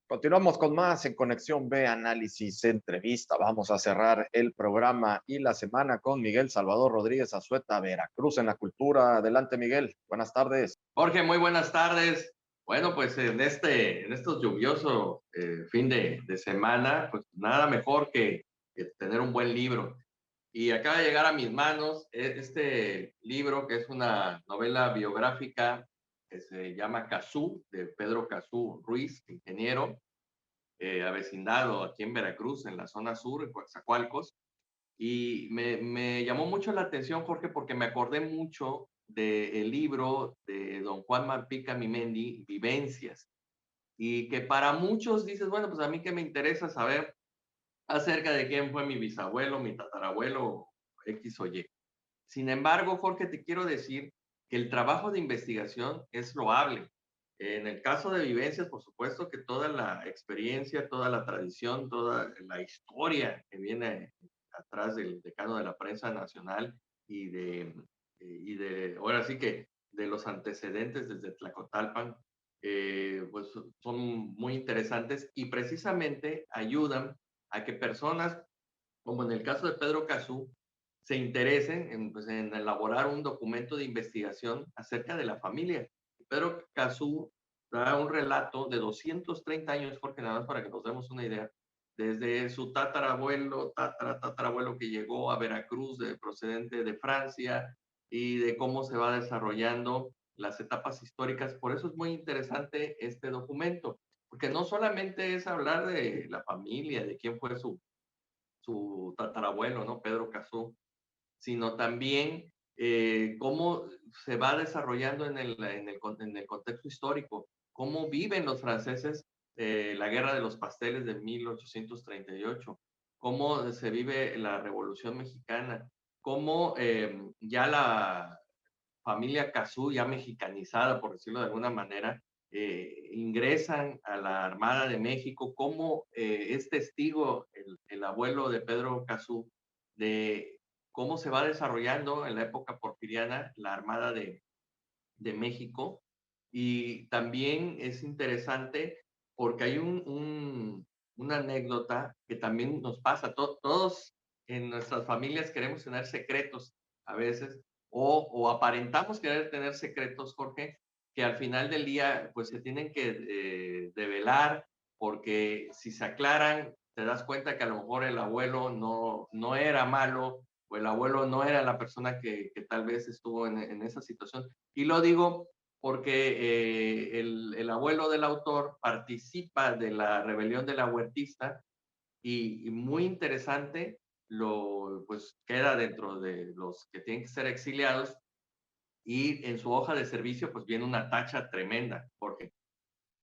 Continuamos con más en Conexión B, análisis, entrevista. Vamos a cerrar el programa y la semana con Miguel Salvador Rodríguez Azueta, Veracruz en la cultura. Adelante, Miguel. Buenas tardes. Jorge, muy buenas tardes. Bueno, pues en estos lluvioso fin de semana, pues nada mejor que tener un buen libro. Y acaba de llegar a mis manos este libro, que es una novela biográfica que se llama Cazú, de Pedro Cazú Ruiz, ingeniero, avecindado aquí en Veracruz, en la zona sur, en Coatzacoalcos. Y me llamó mucho la atención, Jorge, porque me acordé mucho del libro de don Juan Malpica Mimendi, Vivencias, y que para muchos dices, bueno, pues a mí que me interesa saber acerca de quién fue mi bisabuelo, mi tatarabuelo, X o Y. Sin embargo, Jorge, te quiero decir que el trabajo de investigación es loable. En el caso de Vivencias, por supuesto que toda la experiencia, toda la tradición, toda la historia que viene atrás del decano de la prensa nacional y de ahora sí que de los antecedentes desde Tlacotalpan, pues son muy interesantes y precisamente ayudan a que personas, como en el caso de Pedro Cazú, se interesen pues, en elaborar un documento de investigación acerca de la familia. Pedro Cazú da un relato de 230 años, Jorge, nada más para que nos demos una idea, desde su tatarabuelo, tatarabuelo que llegó a Veracruz procedente de Francia y de cómo se va desarrollando las etapas históricas. Por eso es muy interesante este documento, porque no solamente es hablar de la familia, de quién fue su tatarabuelo, ¿no? Pedro Cazú, sino también cómo se va desarrollando en el contexto histórico, cómo viven los franceses la guerra de los pasteles de 1838, cómo se vive la Revolución Mexicana, cómo ya la familia Cazú, ya mexicanizada, por decirlo de alguna manera, ingresan a la Armada de México, cómo es testigo el abuelo de Pedro Cazú de cómo se va desarrollando en la época porfiriana la Armada de México. Y también es interesante porque hay una anécdota que también nos pasa. Todos en nuestras familias queremos tener secretos a veces o aparentamos querer tener secretos, Jorge, que al final del día pues se tienen que develar porque si se aclaran te das cuenta que a lo mejor el abuelo no era malo o el abuelo no era la persona que tal vez estuvo en esa situación. Y lo digo porque el abuelo del autor participa de la rebelión de la Huertista y muy interesante, pues queda dentro de los que tienen que ser exiliados y en su hoja de servicio pues viene una tacha tremenda, porque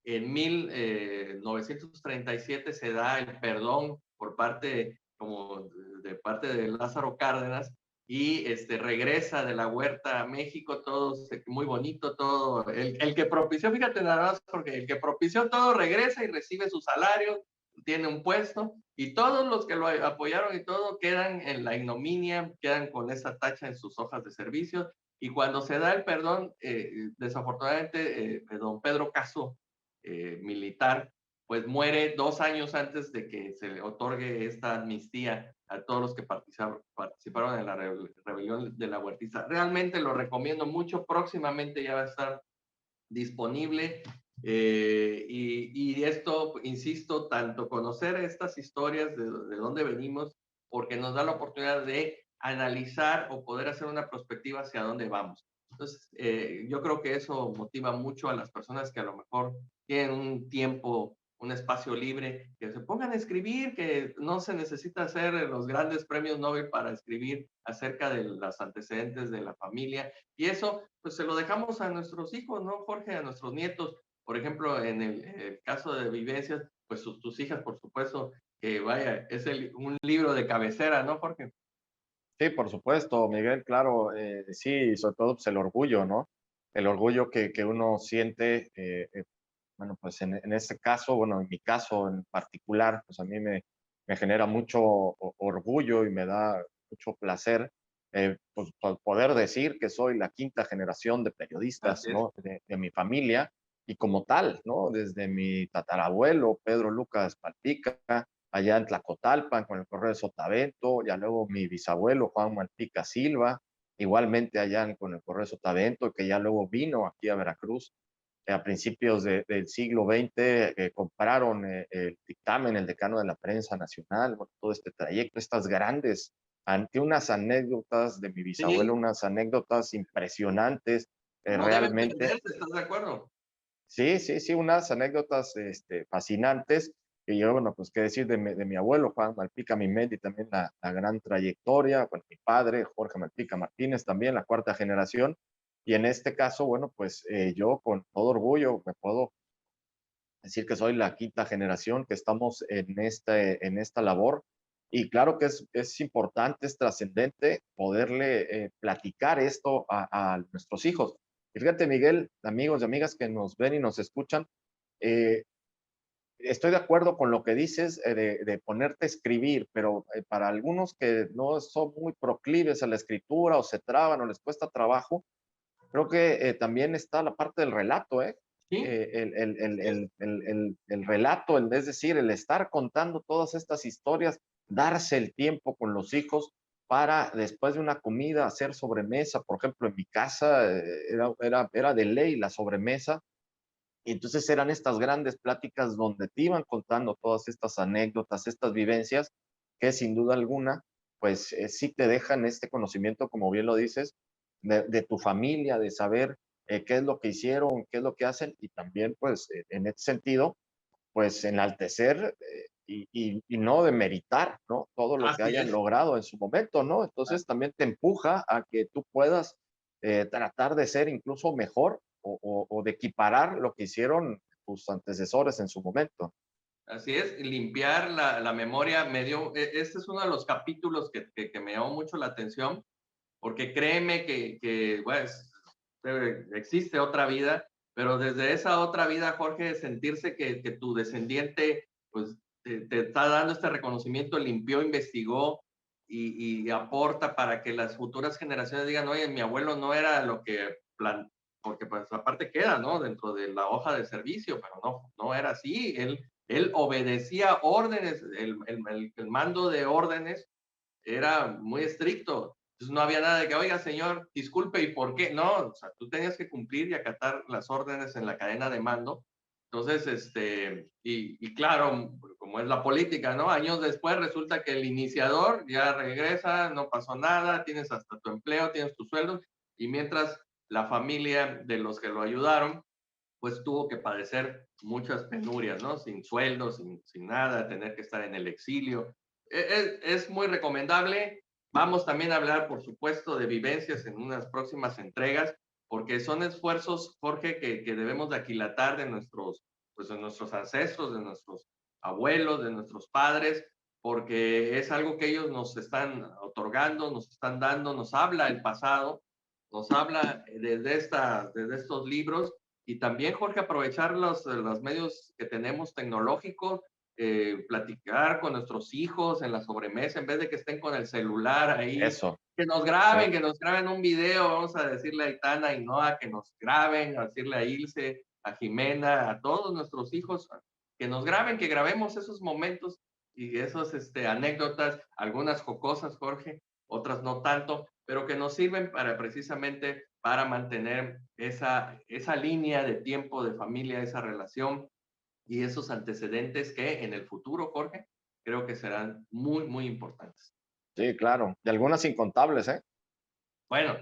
en 1937 se da el perdón por parte, como de parte de Lázaro Cárdenas, y regresa de la huerta a México, todo muy bonito, todo. El que propició, fíjate nada más, porque el que propició todo regresa y recibe su salario, tiene un puesto, y todos los que lo apoyaron y todo quedan en la ignominia, quedan con esa tacha en sus hojas de servicio, y cuando se da el perdón, desafortunadamente, don Pedro Caso, militar, pues muere 2 años antes de que se le otorgue esta amnistía a todos los que participaron en la rebelión de la Huertista. Realmente lo recomiendo mucho, próximamente ya va a estar disponible y esto, insisto, tanto conocer estas historias de dónde venimos, porque nos da la oportunidad de analizar o poder hacer una perspectiva hacia dónde vamos. Entonces, yo creo que eso motiva mucho a las personas que a lo mejor tienen un tiempo, un espacio libre, que se pongan a escribir, que no se necesita hacer los grandes premios Nobel para escribir acerca de los antecedentes de la familia. Y eso, pues se lo dejamos a nuestros hijos, ¿no, Jorge? A nuestros nietos. Por ejemplo, en el caso de Vivencias, pues tus hijas, por supuesto, que vaya, es un libro de cabecera, ¿no, Jorge? Sí, por supuesto, Miguel, claro, sí, sobre todo pues, el orgullo, ¿no? El orgullo que uno siente, bueno, pues en este caso, bueno, en mi caso en particular, pues a mí me genera mucho orgullo y me da mucho placer pues, poder decir que soy la quinta generación de periodistas, Así es. ¿no? De mi familia. y como tal, ¿no? Desde mi tatarabuelo, Pedro Lucas Malpica, allá en Tlacotalpan con el Correo de Sotavento, ya luego mi bisabuelo Juan Malpica Silva, igualmente allá con el Correo de Sotavento, que ya luego vino aquí a Veracruz a principios del siglo XX, compraron el dictamen, el decano de la prensa nacional, bueno, todo este trayecto, estas grandes, ante unas anécdotas de mi bisabuelo, Sí, unas anécdotas impresionantes, no deben realmente. perderse, ¿estás de acuerdo? Sí, sí, sí, unas anécdotas fascinantes. Y yo, bueno, pues qué decir de mi abuelo, Juan Malpica Mimedi, también la gran trayectoria, bueno, mi padre, Jorge Malpica Martínez, también la cuarta generación. Y en este caso, bueno, pues yo con todo orgullo me puedo decir que soy la quinta generación que estamos en esta labor. Y claro que es importante, es trascendente poderle platicar esto a nuestros hijos. Y fíjate, Miguel, amigos y amigas que nos ven y nos escuchan, eh, estoy de acuerdo con lo que dices de ponerte a escribir, pero para algunos que no son muy proclives a la escritura o se traban o les cuesta trabajo, creo que también está la parte del relato, ¿eh? Sí, así es. El relato, es decir, el estar contando todas estas historias, darse el tiempo con los hijos para después de una comida hacer sobremesa. Por ejemplo, en mi casa era de ley la sobremesa. Y entonces eran estas grandes pláticas donde te iban contando todas estas anécdotas, estas vivencias, que sin duda alguna, pues sí te dejan este conocimiento, como bien lo dices, de tu familia, de saber qué es lo que hicieron, qué es lo que hacen, y también, pues, en este sentido, pues enaltecer y no demeritar, ¿no? Todo lo que Así hayan es. logrado en su momento, ¿no? Entonces también te empuja a que tú puedas tratar de ser incluso mejor o de equiparar lo que hicieron tus antecesores en su momento. Así es, limpiar la memoria este es uno de los capítulos que me llamó mucho la atención, porque créeme que pues, existe otra vida, pero desde esa otra vida, Jorge, sentirse que tu descendiente pues te está dando este reconocimiento, limpió, investigó y aporta para que las futuras generaciones digan, oye, mi abuelo no era lo que plan, porque pues aparte queda, ¿no? Dentro de la hoja de servicio, pero no era así, él obedecía órdenes, el mando de órdenes era muy estricto. Entonces no había nada de que, oiga, señor, disculpe, ¿y por qué? No, o sea, tú tenías que cumplir y acatar las órdenes en la cadena de mando. Entonces, y claro, como es la política, ¿no? Años después resulta que el iniciador ya regresa, no pasó nada, tienes hasta tu empleo, tienes tu sueldo, y mientras la familia de los que lo ayudaron, pues tuvo que padecer muchas penurias, ¿no? Sin sueldo, sin nada, tener que estar en el exilio. Es muy recomendable. Vamos también a hablar, por supuesto, de vivencias en unas próximas entregas, porque son esfuerzos, Jorge, que debemos de aquilatar pues, de nuestros ancestros, de nuestros abuelos, de nuestros padres, porque es algo que ellos nos están otorgando, nos están dando, nos habla el pasado, nos habla desde estos libros y también, Jorge, aprovechar los medios que tenemos tecnológicos, platicar con nuestros hijos en la sobremesa, en vez de que estén con el celular ahí, Eso, sí, que nos graben un video, vamos a decirle a Itana y Noah que nos graben, a decirle a Ilse, a Jimena, a todos nuestros hijos, que nos graben, que grabemos esos momentos y esas anécdotas, algunas jocosas, Jorge, otras no tanto, pero que nos sirven para precisamente para mantener esa línea de tiempo de familia, esa relación y esos antecedentes que en el futuro, Jorge, creo que serán muy, muy importantes. sí, claro. Y algunas incontables, ¿eh? Bueno,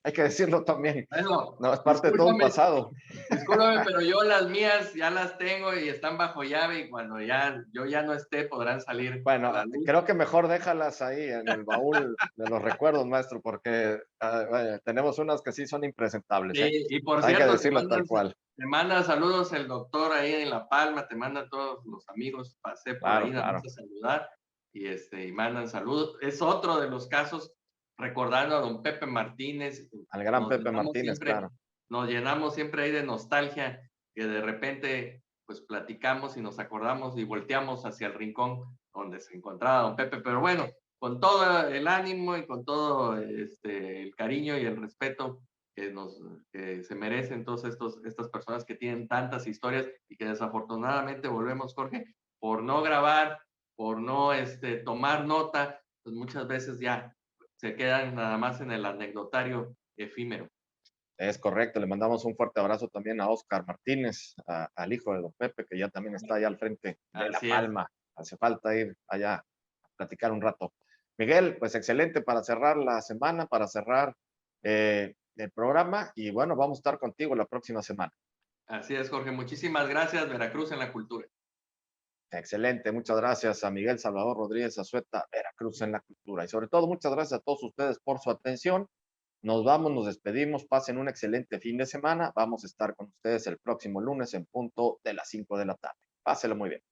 Hay que decirlo también. bueno, No, es parte de todo un discúlpame, pasado. discúlpame, pero yo las mías ya las tengo y están bajo llave y cuando yo ya no esté podrán salir a Bueno, la luz. creo que mejor déjalas ahí en el baúl de los recuerdos, maestro, porque vaya, tenemos unas que sí son impresentables, ¿eh? Y por Hay que cierto, decirlo tal cual. te manda saludos el doctor ahí en La Palma, te manda todos los amigos, pasé por ahí Claro, nada más claro. a saludar y mandan saludos. Es otro de los casos, recordando a don Pepe Martínez, Al gran nos Pepe llenamos Martínez, siempre, claro. nos llenamos siempre ahí de nostalgia, que de repente pues platicamos y nos acordamos y volteamos hacia el rincón donde se encontraba don Pepe, pero bueno, con todo el ánimo y con todo el cariño y el respeto que se merecen todos estas personas que tienen tantas historias y que desafortunadamente volvemos, Jorge, por no grabar, por no tomar nota, pues muchas veces ya se quedan nada más en el anecdotario efímero. Es correcto, le mandamos un fuerte abrazo también a Oscar Martínez, al hijo de don Pepe, que ya también está allá al frente de La Así es. Palma. Hace falta ir allá a platicar un rato. Miguel, pues excelente para cerrar la semana, para cerrar el programa y bueno, vamos a estar contigo la próxima semana. Así es, Jorge. Muchísimas gracias. Veracruz en la cultura. Excelente, muchas gracias a Miguel Salvador Rodríguez Azueta, Veracruz en la cultura. Y sobre todo, muchas gracias a todos ustedes por su atención. Nos vamos, nos despedimos, pasen un excelente fin de semana. Vamos a estar con ustedes el próximo lunes en punto de las 5 de la tarde. Pásenlo muy bien.